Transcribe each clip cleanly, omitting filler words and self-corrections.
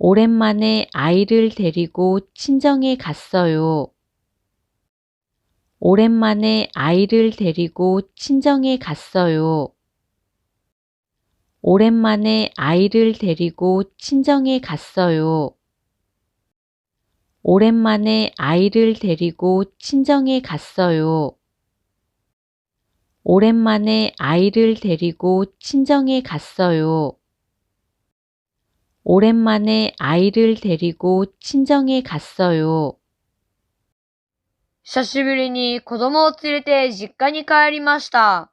오랜만에 아이를 데리고 친정에 갔어요. 오랜만에 아이를 데리고 친정에 갔어요. 오랜만에 아이를 데리고 친정에 갔어요. 오랜만에 아이를 데리고 친정에 갔어요. 오랜만에 아이를 데리고 친정에 갔어요. 오랜만에 아이를 데리고 친정에 갔어요. 久しぶりに子供を連れて実家に帰りました。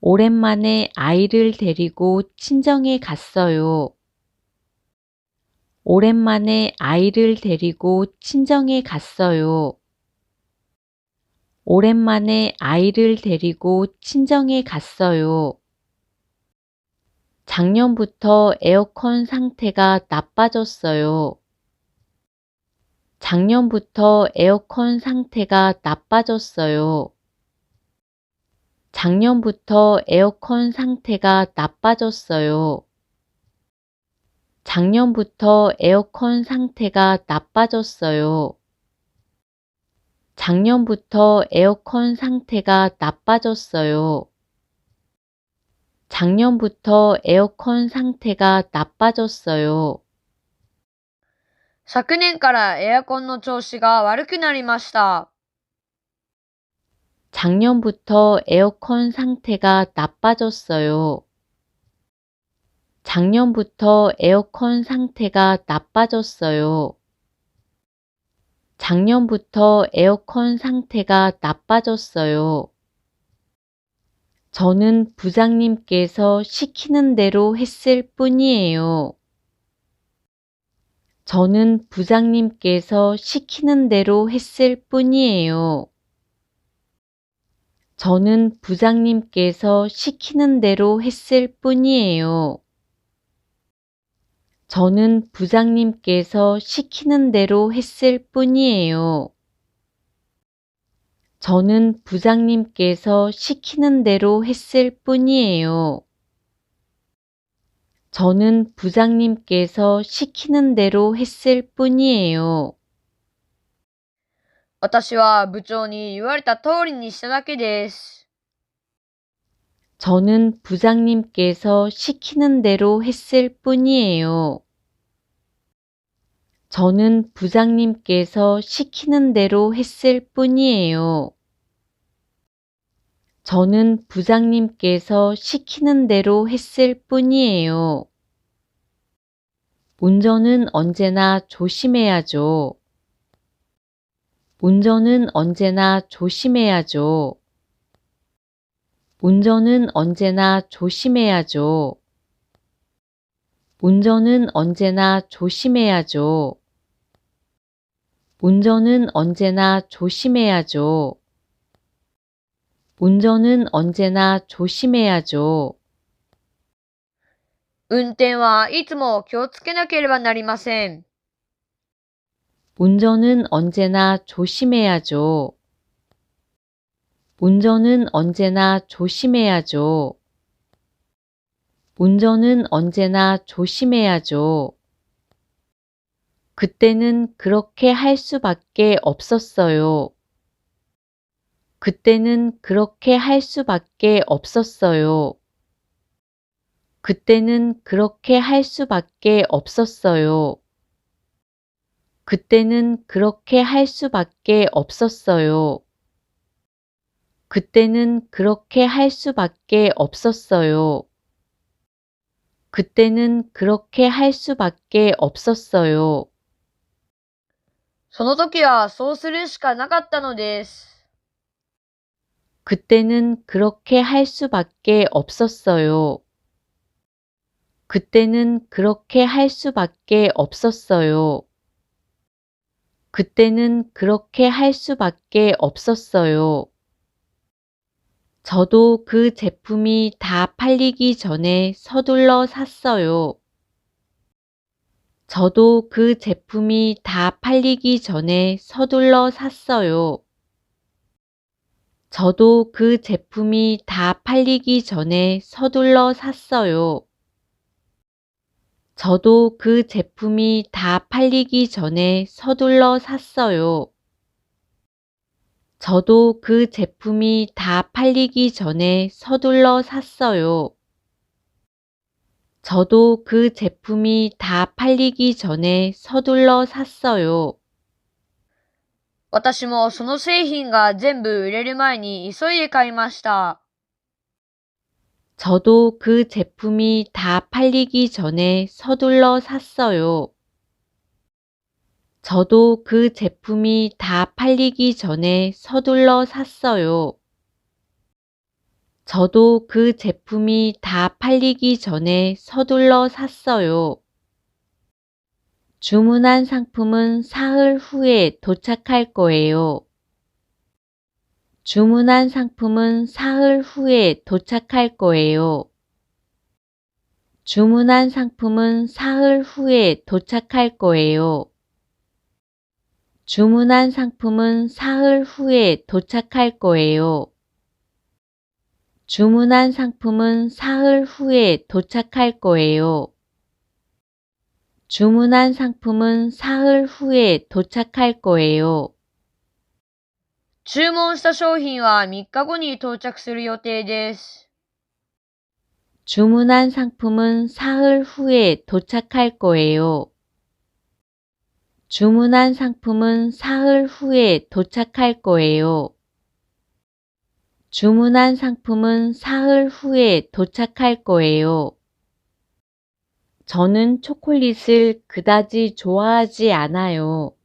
오랜만에 아이를 데리고 친정에 갔어요. 오랜만에 아이를 데리고 친정에 갔어요. 오랜만에 아이를 데리고 친정에 갔어요. 작년부터 에어컨 상태가 나빠졌어요. 작년부터 에어컨 상태가 나빠졌어요. 작년부터 에어컨 상태가 나빠졌어요. 작년부터 에어컨 상태가 나빠졌어요. 작년부터 에어컨 상태가 나빠졌어요. 작년부터 에어컨 상태가 나빠졌어요. 昨年からエアコンの調子が悪くなりました。 작년부터 에어컨 상태가 나빠졌어요. 작년부터 에어컨 상태가 나빠졌어요. 작년부터 에어컨 상태가 나빠졌어요. 저는 부장님께서 시키는 대로 했을 뿐이에요. 저는 부장님께서 시키는 대로 했을 뿐이에요. 저는 부장님께서 시키는 대로 했을 뿐이에요. 저는 부장님께서 시키는 대로 했을 뿐이에요. 저는 부장님께서 시키는 대로 했을 뿐이에요. 저는 부장님께서 시키는 대로 했을 뿐이에요. 私は部長に言われた通りにしただけです。 저는 부장님께서 시키는 대로 했을 뿐이에요. 저는 부장님께서 시키는 대로 했을 뿐이에요. 저는 부장님께서 시키는 대로 했을 뿐이에요. 운전은 언제나 조심해야죠. 운전은 언제나 조심해야죠. 운전은 언제나 조심해야죠. 운전은 언제나 조심해야죠. 운전은 언제나 조심해야죠. 운전은 언제나 조심해야죠. 運転はいつも気をつけなければなりません。 운전은 언제나 조심해야죠. 운전은 언제나 조심해야죠. 운전은 언제나 조심해야죠. 그때는 그렇게 할 수밖에 없었어요. 그때는 그렇게 할 수밖에 없었어요. 그때는 그렇게 할 수밖에 없었어요. 그때는 그렇게 할 수밖에 없었어요. 그때는 그렇게 할 수밖에 없었어요. 그때는 그렇게 할 수밖에 없었어요. その時はそうするしかなかったのです。 그때는 그렇게 할 수밖에 없었어요. 그때는 그렇게 할 수밖에 없었어요. 그때는 그렇게 할 수밖에 없었어요. 저도 그 제품이 다 팔리기 전에 서둘러 샀어요. 저도 그 제품이 다 팔리기 전에 서둘러 샀어요. 저도 그 제품이 다 팔리기 전에 서둘러 샀어요. 저도 그 제품이 다 팔리기 전에 서둘러 샀어요. 저도 그 제품이 다 팔리기 전에 서둘러 샀어요. 저도 그 제품이 다 팔리기 전에 서둘러 샀어요. 私もその製品が全部売れる前に急いで買いました。 저도 그 제품이 다 팔리기 전에 서둘러 샀어요. 저도 그 제품이 다 팔리기 전에 서둘러 샀어요. 저도 그 제품이 다 팔리기 전에 서둘러 샀어요. 주문한 상품은 사흘 후에 도착할 거예요. 주문한 상품은 사흘 후에 도착할 거예요. 주문한 상품은 사흘 후에 도착할 거예요. 주문한 상품은 사흘 후에 도착할 거예요. 주문한 상품은 사흘 후에 도착할 거예요. 주문한 상품은 사흘 후에 도착할 거예요. 注文した商品は3日後に到着する予定です。 주문한 상품은 사흘 후에 도착할 거예요. 주문한 상품은 사흘 후에 도착할 거예요. 주문한 상품은 사흘 후에 도착할 거예요. 저는 초콜릿을 그다지 좋아하지 않아요.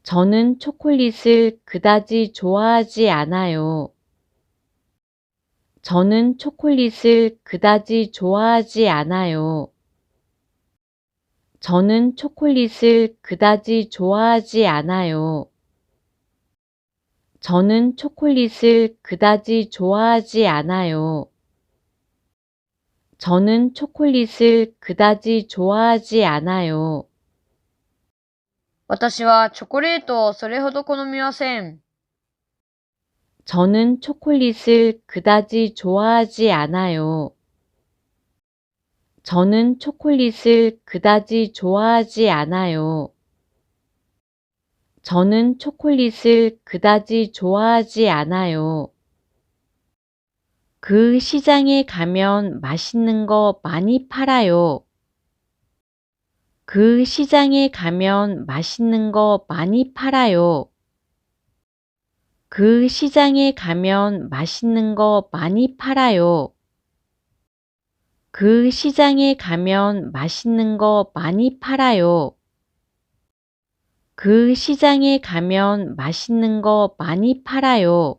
저는 초콜릿을 그다지 좋아하지 않아요. 저는 초콜릿을 그다지 좋아하지 않아요. 저는 초콜릿을 그다지 좋아하지 않아요. 저는 초콜릿을 그다지 좋아하지 않아요. 저는 초콜릿을 그다지 좋아하지 않아요. 私はチョコレートをそれほど好みません。 저는 초콜릿을 그다지 좋아하지 않아요. 저는 초콜릿을 그다지 좋아하지 않아요. 저는 초콜릿을 그다지 좋아하지 않아요. 그 시장에 가면 맛있는 거 많이 팔아요. 그 시장에 가면 맛있는 거 많이 팔아요. 그 시장에 가면 맛있는 거 많이 팔아요. 그 시장에 가면 맛있는 거 많이 팔아요. 그 시장에 가면 맛있는 거 많이 팔아요.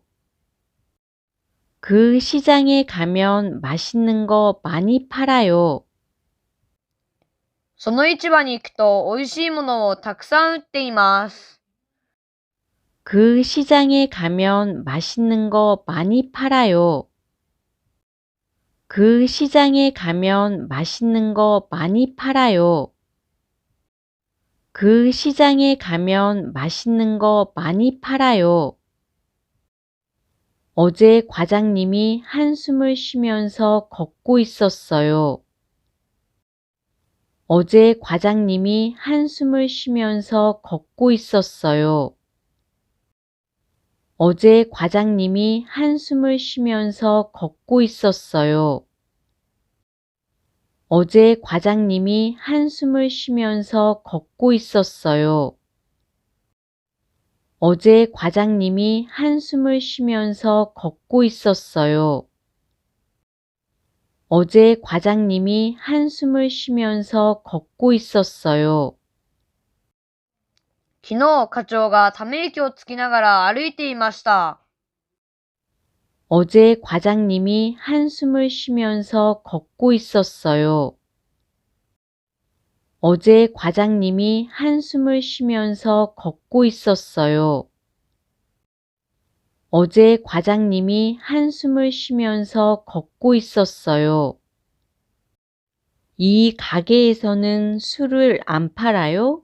그 시장에 가면 맛있는 거 많이 팔아요. その市場に行くと美味しいものをたくさん売っています。 그 시장에 가면 맛있는 거 많이 팔아요. 그 시장에 가면 맛있는 거 많이 팔아요. 그 시장에 가면 맛있는 거 많이 팔아요. 어제 과장님이 한숨을 쉬면서 걷고 있었어요. 어제 과장님이 한숨을 쉬면서 걷고 있었어요. 어제 과장님이 한숨을 쉬면서 걷고 있었어요. 어제 과장님이 한숨을 쉬면서 걷고 있었어요. 어제 과장님이 한숨을 쉬면서 걷고 있었어요. 어제 과장님이 한숨을 쉬면서 걷고 있었어요. 昨日課長がため息をつきながら歩いていました。 어제 과장님이 한숨을 쉬면서 걷고 있었어요. 어제 과장님이 한숨을 쉬면서 걷고 있었어요. 어제 과장님이 한숨을 쉬면서 걷고 있었어요. 이 가게에서는 술을 안 팔아요?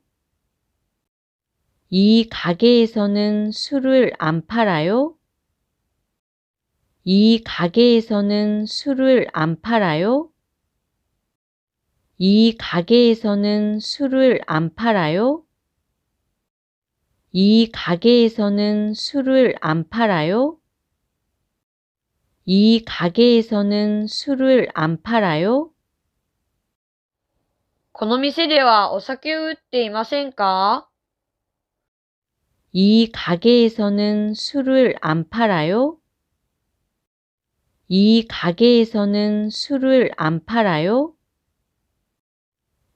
이 가게에서는 술을 안 팔아요? 이 가게에서는 술을 안 팔아요? 이 가게에서는 술을 안 팔아요? 이 가게에서는 술을 안 팔아요? 이 가게에서는 술을 안 팔아요? この店ではお酒を売っていませんか？ 이 가게에서는 술을 안 팔아요? 이 가게에서는 술을 안 팔아요?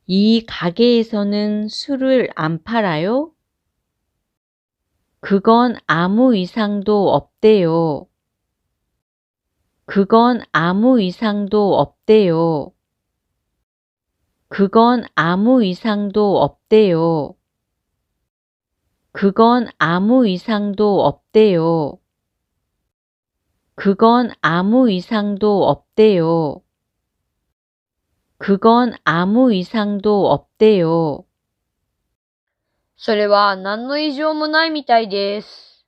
이 가게에서는 술을 안 팔아요? 그건 아무 이상도 없대요. 그건 아무 이상도 없대요. 그건 아무 이상도 없대요. 그건 아무 이상도 없대요. 그건 아무 이상도 없대요. 그건 아무 이상도 없대요. それは何の異常もないみたいです。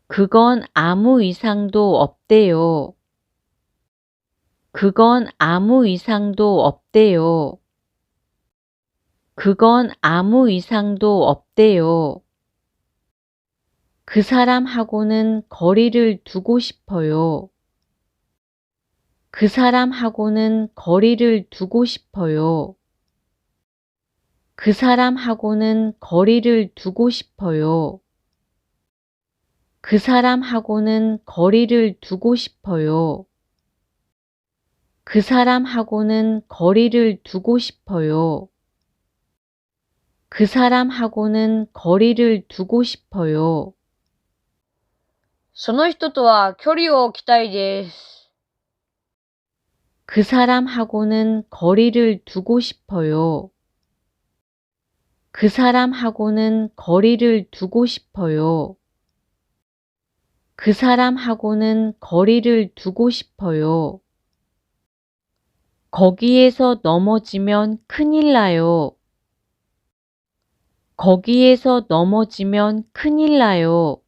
그건 아무 이상도 없대요. 그건 아무 이상도 없대요. 그건 아무 이상도 없대요. 그 사람하고는 거리를 두고 싶어요. 그 사람하고는 거리를 두고 싶어요. 그 사람하고는 거리를 두고 싶어요. 그 사람하고는 거리를 두고 싶어요. 그 사람하고는 거리를 두고 싶어요. 그 사람하고는 거리를 두고 싶어요. その人とは距離を置きたいです。 그 사람하고는 거리를 두고 싶어요. 그 사람하고는 거리를 두고 싶어요. 그 사람하고는 거리를 두고 싶어요. 거기에서 넘어지면 큰일 나요. 거기에서 넘어지면 큰일 나요.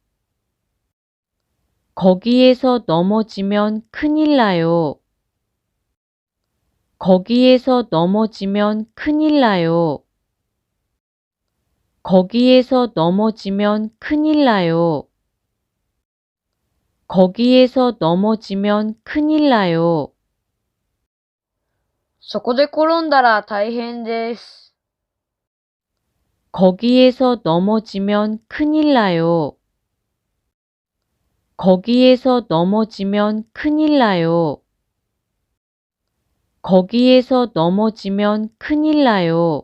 거기에서 넘어지면 큰일 나요. 거기에서 넘어지면 큰일 나요. 거기에서 넘어지면 큰일 나요. 거기에서 넘어지면 큰일 나요. そこで転んだら大変です。 거기에서 넘어지면 큰일 나요. 거기에서 넘어지면 큰일 나요. 거기에서 넘어지면 큰일 나요.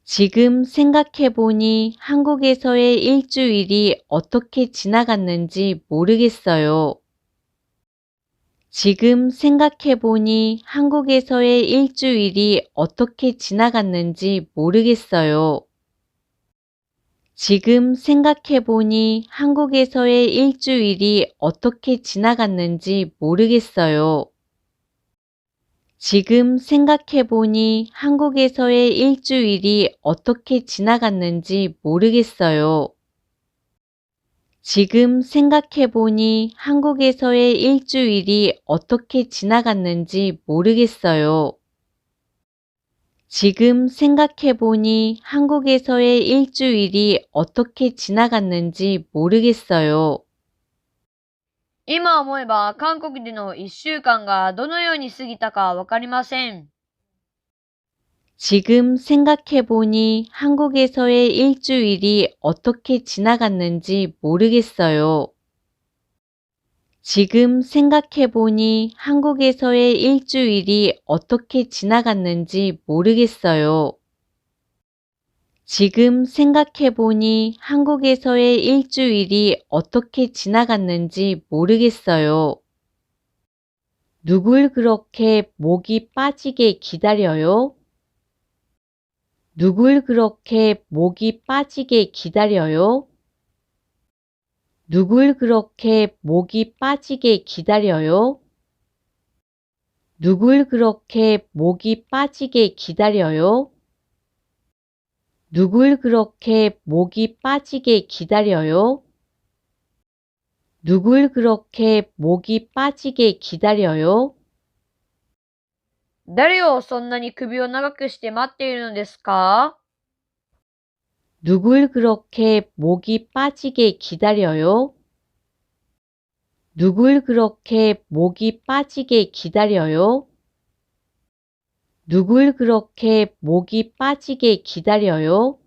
지금 생각해보니 한국에서의 일주일이 어떻게 지나갔는지 모르겠어요. 지금 생각해보니 한국에서의 일주일이 어떻게 지나갔는지 모르겠어요. 지금 생각해보니 한국에서의 일주일이 어떻게 지나갔는지 모르겠어요. 지금 생각해보니 한국에서의 일주일이 어떻게 지나갔는지 모르겠어요. 지금 생각해보니 한국에서의 일주일이 어떻게 지나갔는지 모르겠어요. 지금 생각해보니 한국에서의 일주일이 어떻게 지나갔는지 모르겠어요. 今思えば韓国での一週間がどのように過ぎたかわかりません。 지금 생각해보니 한국에서의 일주일이 어떻게 지나갔는지 모르겠어요. 지금 생각해보니 한국에서의 일주일이 어떻게 지나갔는지 모르겠어요. 지금 생각해보니 한국에서의 일주일이 어떻게 지나갔는지 모르겠어요. 누굴 그렇게 목이 빠지게 기다려요? 누굴 그렇게 목이 빠지게 기다려요? 누굴 그렇게 목이 빠지게 기다려요? 누굴 그렇게 목이 빠지게 기다려요? 누굴 그렇게 목이 빠지게 기다려요? 누굴 그렇게 목이 빠지게 기다려요? 誰をそんなに首を長くして待っているのですか？ 누굴 그렇게 목이 빠지게 기다려요? 누굴 그렇게 목이 빠지게 기다려요? 누굴 그렇게 목이 빠지게 기다려요?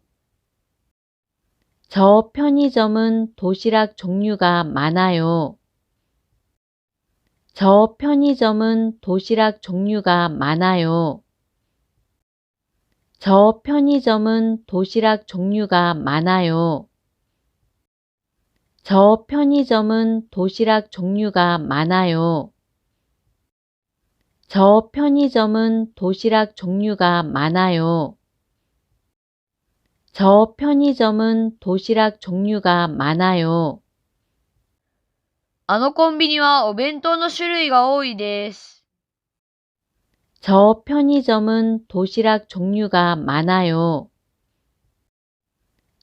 저 편의점은 도시락 종류가 많아요. 저 편의점은 도시락 종류가 많아요. 저 편의점은 도시락 종류가 많아요. 저 편의점은 도시락 종류가 많아요. 저 편의점은 도시락 종류가 많아요. 저 편의점은 도시락 종류가 많아요. あのコンビニはお弁当の種類が多いです。저 편의점은 도시락 종류가 많아요.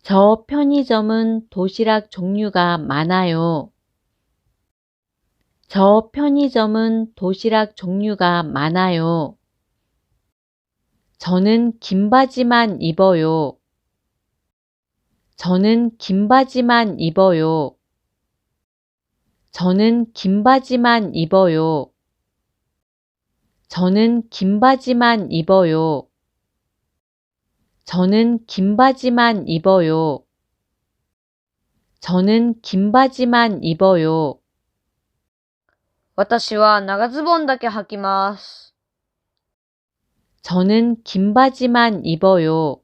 저 편의점은 도시락 종류가 많아요. 저 편의점은 도시락 종류가 많아요. 저는 긴 바지만 입어요. 저는 긴 바지만 입어요. 저는 긴 바지만 입어요. 저는 긴 바지만 입어요. 저는 긴 바지만 입어요. 저는 긴 바지만 입어요. 私は長ズボンだけ履きます。 저는 긴 바지만 입어요.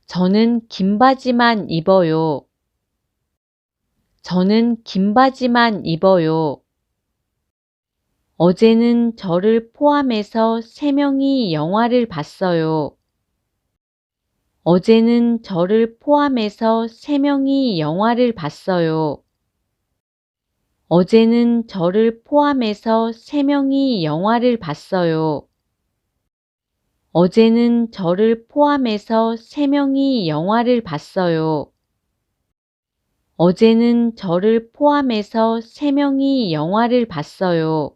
저는 긴 바지만 입어요. 저는 긴 바지만 입어요. 어제는 저를 포함해서 3명이 영화를 봤어요. 어제는 저를 포함해서 3명이 영화를 봤어요. 어제는 저를 포함해서 3명이 영화를 봤어요. 어제는 저를 포함해서 3명이 영화를 봤어요. 어제는 저를 포함해서 3명이 영화를 봤어요.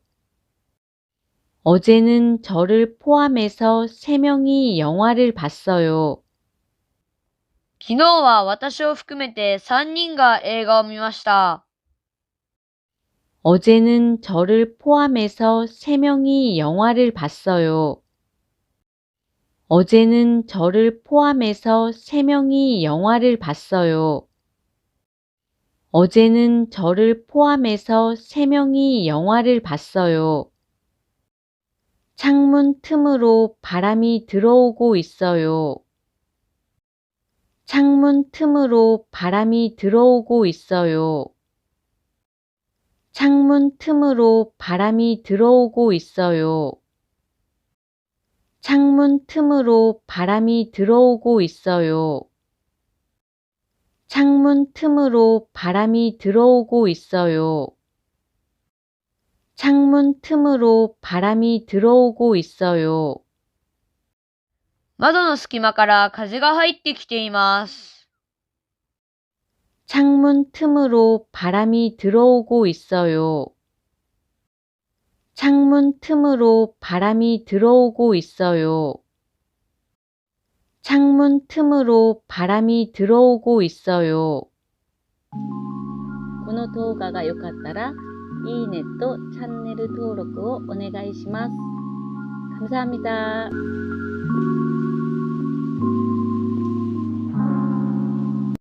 어제는 저를 포함해서 3명이 영화를 봤어요. 昨日は私を含めて3人が映画を見ました。 어제는 저를 포함해서 3명이 영화를 봤어요. 어제는 저를 포함해서 3명이 영화를 봤어요. 어제는 저를 포함해서 3명이 영화를 봤어요. 창문 틈으로 바람이 들어오고 있어요. 창문 틈으로 바람이 들어오고 있어요. 창문 틈으로 바람이 들어오고 있어요. 창문 틈으로 바람이 들어오고 있어요. 창문 틈으로 바람이 들어오고 있어요. 창문 틈으로 바람이 들어오고 있어요. 窓の隙間から風が入ってきています。 창문 틈으로 바람이 들어오고 있어요. 창문 틈으로 바람이 들어오고 있어요. 창문 틈으로 바람이 들어오고 있어요. この動画が良かったら、いいねとチャンネル登録をお願いします。감사합니다.